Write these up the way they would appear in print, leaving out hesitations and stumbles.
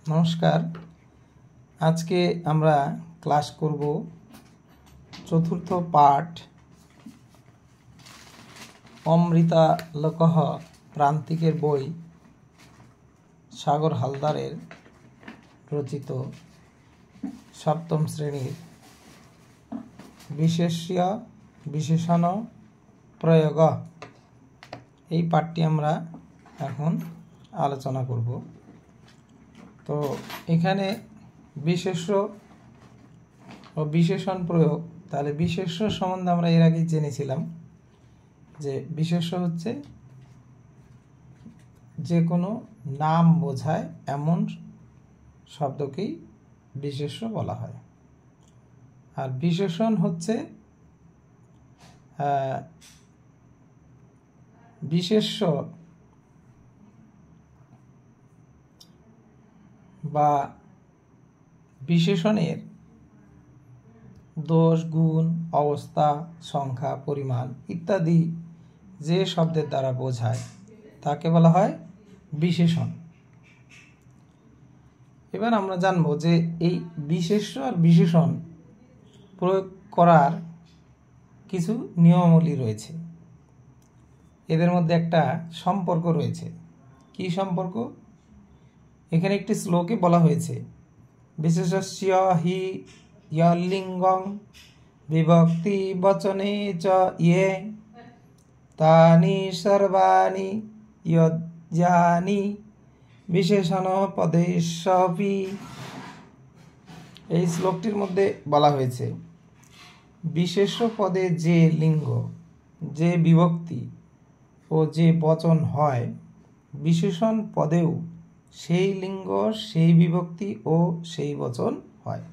নমস্কার। আজকে আমরা ক্লাস করব চতুর্থ পাঠ অমৃতালোকঃ প্রান্তিকের বই সাগর হালদারের রচিত সপ্তম শ্রেণীর বিশেষ্য বিশেষণ প্রয়োগ এই পাঠটি আমরা এখন আলোচনা করব। তো এখানে বিশেষ্য ও বিশেষণ প্রয়োগ, তাহলে বিশেষ্য সম্বন্ধে আমরা এর আগে জেনেছিলাম যে বিশেষ্য হচ্ছে যে কোনো নাম বোঝায় এমন শব্দকেই বিশেষ্য বলা হয়। আর বিশেষণ হচ্ছে বিশেষ্য বা বিশেষণের দোষ, গুণ, অবস্থা, সংখ্যা, পরিমাণ ইত্যাদি যে শব্দের দ্বারা বোঝায় তাকে বলা হয় বিশেষণ। এবার আমরা জানব যে এই বিশেষ্য আর বিশেষণ প্রয়োগ করার কিছু নিয়মাবলী রয়েছে। এদের মধ্যে একটা সম্পর্ক রয়েছে। কি সম্পর্ক? এখানে একটি শ্লোকে বলা হয়েছে বিশেষস্য হি লিঙ্গং বিভক্তি বচনে চ ইয়ে তানি সর্বাণি ইয়জ্জানি বিশেষণ পদেষ্বপি। এই শ্লোকটির মধ্যে বলা হয়েছে বিশেষ্য পদে যে লিঙ্গ, যে বিভক্তি ও যে বচন হয়, বিশেষণ পদেও সেই লিঙ্গ, সেই বিভক্তি ও সেই বচন হয়।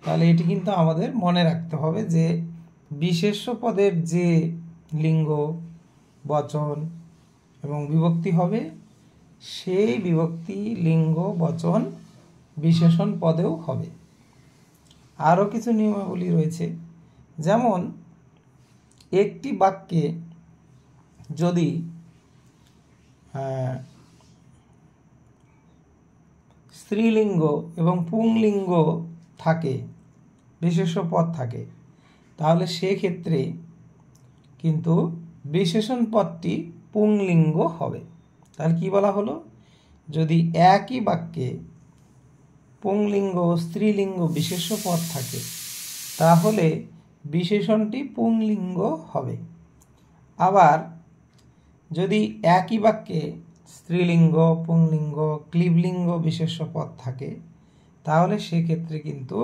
তাহলে এটি কিন্তু আমাদের মনে রাখতে হবে যে বিশেষ্য পদের যে লিঙ্গ, বচন এবং বিভক্তি হবে, সেই বিভক্তি, লিঙ্গ, বচন বিশেষণ পদেও হবে। আরও কিছু নিয়মাবলী রয়েছে। যেমন একটি বাক্যে যদি স্ত্রীলিঙ্গ এবং পুংলিঙ্গ থাকে, বিশেষ্য পদ থাকে, তাহলে সেক্ষেত্রে কিন্তু বিশেষণ পদটি পুংলিঙ্গ হবে। তাহলে কি বলা হলো? যদি একই বাক্যে পুংলিঙ্গ ও স্ত্রীলিঙ্গ বিশেষ্য পদ থাকে তাহলে বিশেষণটি পুংলিঙ্গ হবে। আবার যদি একই বাক্যে স্ত্রীলিঙ্গ, পুংলিঙ্গ, ক্লীবলিঙ্গ বিশেষ্য পদ থাকে তাহলে সেক্ষেত্রে কিন্তু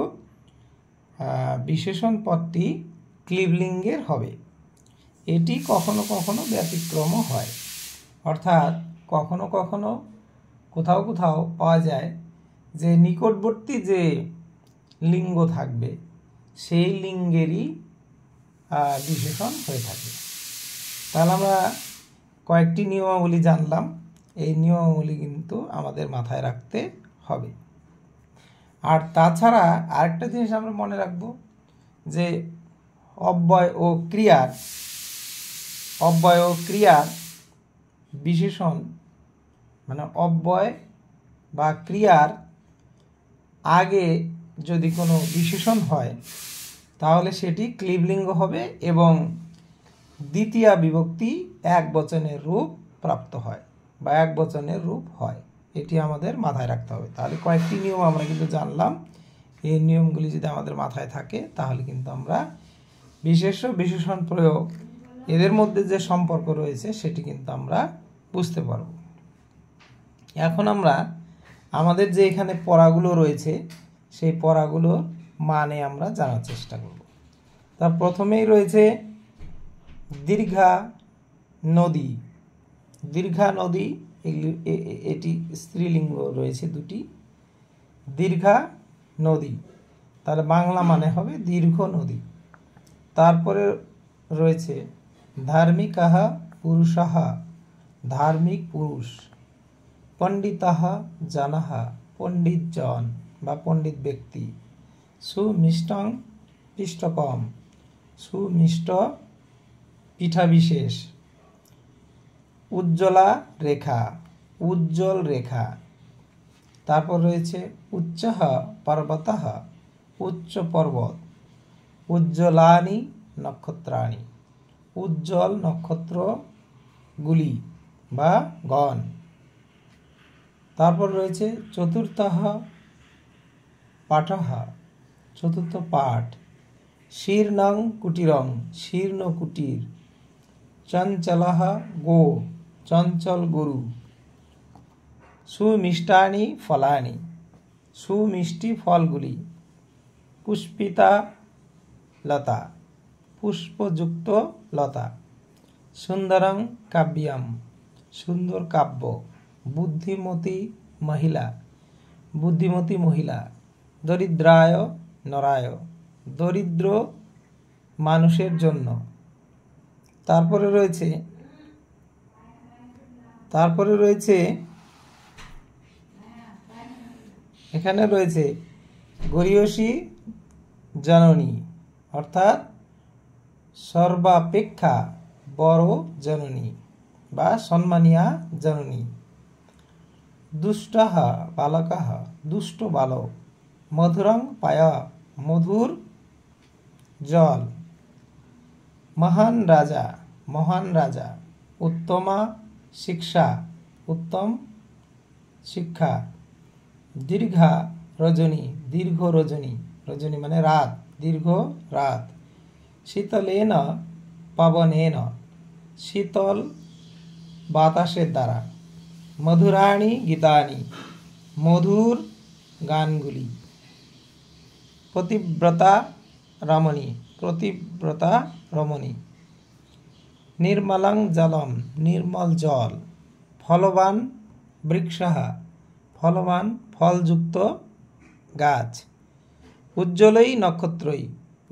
বিশেষণ পদটি ক্লীবলিঙ্গের হবে। এটি কখনো কখনো ব্যতিক্রমও হয়, অর্থাৎ কখনো কখনো কোথাও কোথাও পাওয়া যায় যে নিকটবর্তী যে লিঙ্গ থাকবে সেই লিঙ্গেরই বিশেষণ হয়ে থাকে। তাহলে আমরা কয়েকটি নিয়মাবলী জানলাম। এই নিয়মাবলী কিন্তু আমাদের মাথায় রাখতে হবে। আর তাছাড়া আরেকটা জিনিস আমরা মনে রাখব যে অব্যয় ও ক্রিয়ার বিশেষণ, মানে অব্যয় বা ক্রিয়ার আগে যদি কোনো বিশেষণ হয় তাহলে সেটি ক্লীবলিঙ্গ হবে এবং দ্বিতীয়া বিভক্তি এক বচনের রূপ প্রাপ্ত হয় বা এক বচনের রূপ হয়। এটি আমাদের মাথায় রাখতে হবে। তাহলে কয়েকটি নিয়ম আমরা কিন্তু জানলাম। এই নিয়মগুলি যদি আমাদের মাথায় থাকে তাহলে কিন্তু আমরা বিশেষ্য বিশেষণ প্রয়োগ এদের মধ্যে যে সম্পর্ক রয়েছে সেটি কিন্তু আমরা বুঝতে পারব। এখন আমরা আমাদের যে এখানে পড়াগুলো রয়েছে সেই পড়াগুলোর মানে আমরা জানার চেষ্টা করব। তার প্রথমেই রয়েছে দীর্ঘা নদী। দীর্ঘা নদী, এটি স্ত্রীলিঙ্গ রয়েছে দুটি। দীর্ঘা নদী, তাহলে বাংলা মানে হবে দীর্ঘ নদী। তারপরে রয়েছে ধার্মিকাহ পুরুষাহ, ধার্মিক পুরুষ। পণ্ডিতাহ জনাহ, পণ্ডিত জন বা পণ্ডিত ব্যক্তি। সুমিষ্টং পিষ্টকম, সুমিষ্ট পিঠা বিশেষ। উজ্জ্বলা রেখা, উজ্জ্বল রেখা। তারপর রয়েছে উচ্চঃ পর্বতঃ, উচ্চ পর্বত। উজ্জ্বলানি নক্ষত্রাণি, উজ্জ্বল নক্ষত্রগুলি বা গণ। তারপর রয়েছে চতুর্থঃ পাঠঃ, চতুর্থ পাঠ। শীর্ণং কুটিরং, শীর্ণ কুটির। চঞ্চলঃ গো, চঞ্চল গরু। সুমিষ্টানি ফলানি, সুমিষ্টি ফলগুলি। পুষ্পিতা লতা, পুষ্পযুক্ত লতা। সুন্দরং কাব্যম, সুন্দর কাব্য। বুদ্ধিমতী মহিলা, বুদ্ধিমতী মহিলা। দরিদ্রায় নরায়, দরিদ্র মানুষের জন্য। তারপরে রয়েছে এখানে রয়েছে গরীয়সী জননী, অর্থাৎ সর্বাপেক্ষা বড় জননী বা সম্মানিয়া জননী। দুষ্টঃ বালকঃ, দুষ্ট বালক। মধুরং পায়, মধুর জল। মহান রাজা, মহান রাজা। উত্তমা শিক্ষা, উত্তম শিক্ষা। দীর্ঘা রজনী, দীর্ঘ রজনী। রজনী মানে রাত, দীর্ঘ রাত। শীতলেন পবনেন, শীতল বাতাসের দ্বারা। মধুরাণি গীতানি, মধুর গানগুলি। পতিব্রতা রমণী, পতিব্রতা রমণী। নির্মলং জলম, নির্মল জল। ফলবান বৃক্ষঃ, ফলবান ফলযুক্ত গাছ। উজ্জ্বলই নক্ষত্রই,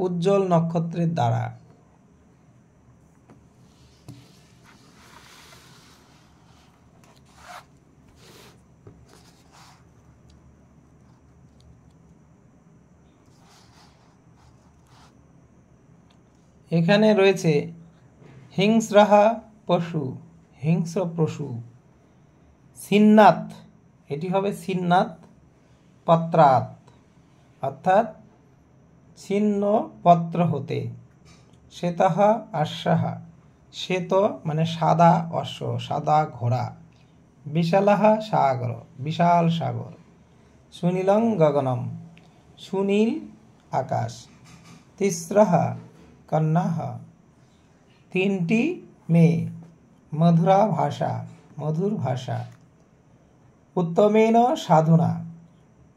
উজ্জ্বল নক্ষত্রের দ্বারা। এখানে রয়েছে হিংস্রঃ পশু, হিংস্র পশু। ছিন্নাত, এটি হবে ছিন্নাত পত্রাত, অর্থাৎ ছিন্ন পত্র হতে। শ্বেতঃ অশ্বঃ, শ্বেত মানে সাদা অশ্ব, সাদা ঘোড়া। বিশালঃ সাগর, বিশাল সাগর। সুনীলং গগনম, সুনীল আকাশ। তিস্রঃ কন্যাঃ, তিনটি মেয়ে। মধুরা ভাষা, মধুর ভাষা। উত্তমেন সাধুনা,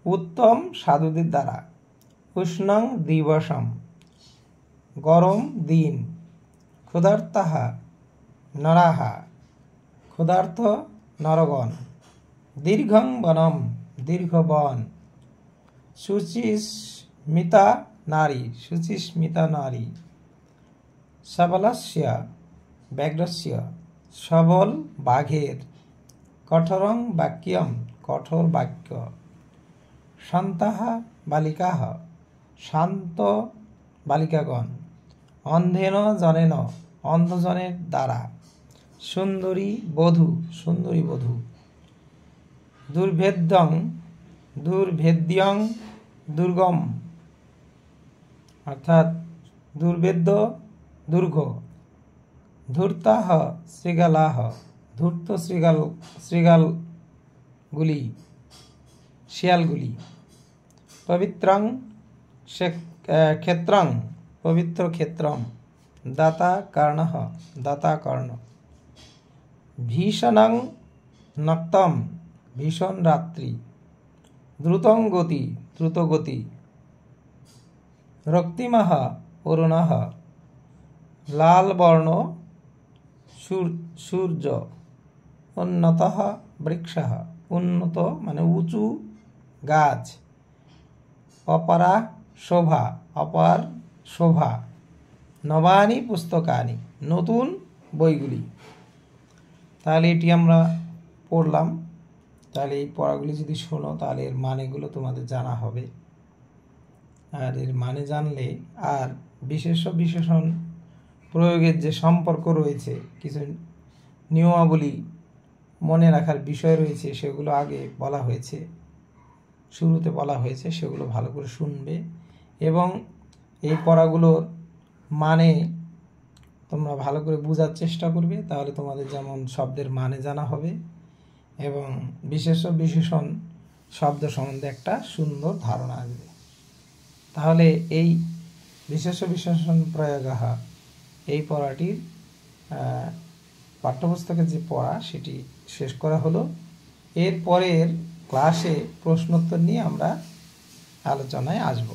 উত্তম সাধুদের দ্বারা। উষ্ণং দিবসম, গরম দিন। ক্ষুধার্তাঃ নরাঃ, ক্ষুধার্ত নরগণ। দীর্ঘং বনম, দীর্ঘ বন। শুচিস্মিতা নারী, শুচিস্মিতা নারী। সবলস্য ব্যাঘ্রস্য, সবল বাঘের। কঠোরং বাক্যম, কঠোর বাক্য। শান্তাঃ বালিকাঃ, শান্ত বালিকাগণ। অন্ধেন জনেন, অন্ধজনের দ্বারা। সুন্দরী বধূ, সুন্দরী বধূ। দুর্ভেদ্যং, দুর্ভেদ্যং দুর্গম, অর্থাৎ দুর্ভেদ্য দুর্গ। ধূর্তাঃ শৃগালাঃ, ধূর্ত শৃগালগুলি, শিয়ালগুলি। পবিত্রং ক্ষেত্রং, পবিত্র ক্ষেত্রম। দাতা কর্ণঃ, দাতা কর্ণ। ভীষণং নক্তম, ভীষণ রাত্রি। দ্রুতং গতি, দ্রুত গতি। রক্তিমঃ অরুণঃ, লাল বর্ণ সূর্য। উন্নতঃ বৃক্ষঃ, উন্নত মানে উঁচু গাছ। অপরা শোভা, অপার শোভা। নবানি পুস্তকানি, নতুন বইগুলি। তাহলে এটি আমরা পড়লাম। তাহলে এই পড়াগুলি যদি শোনো তাহলে এর মানেগুলো তোমাদের জানা হবে। আর এর মানে জানলে আর বিশেষ্য বিশেষণ প্রয়োগের যে সম্পর্ক রয়েছে, কিছু নিয়মাবলী মনে রাখার বিষয় রয়েছে, সেগুলো আগে বলা হয়েছে। শুরুতে বলা হয়েছে সেগুলো ভালো করে শুনবে এবং এই পড়াগুলোর মানে তোমরা ভালো করে বোঝার চেষ্টা করবে, তাহলে তোমাদের যেমন শব্দের মানে জানা হবে এবং বিশেষ্য বিশেষণ শব্দ সম্বন্ধে একটা সুন্দর ধারণা আসবে। তাহলে এই বিশেষ্য বিশেষণ প্রয়োগঃ এই পড়াটির পাঠ্যপুস্তকের যে পড়া সেটি শেষ করা হলো। এর পরের ক্লাসে প্রশ্নোত্তর নিয়ে আমরা আলোচনায় আসব।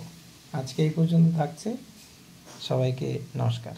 আজকে এই পর্যন্ত থাকছে। সবাইকে নমস্কার।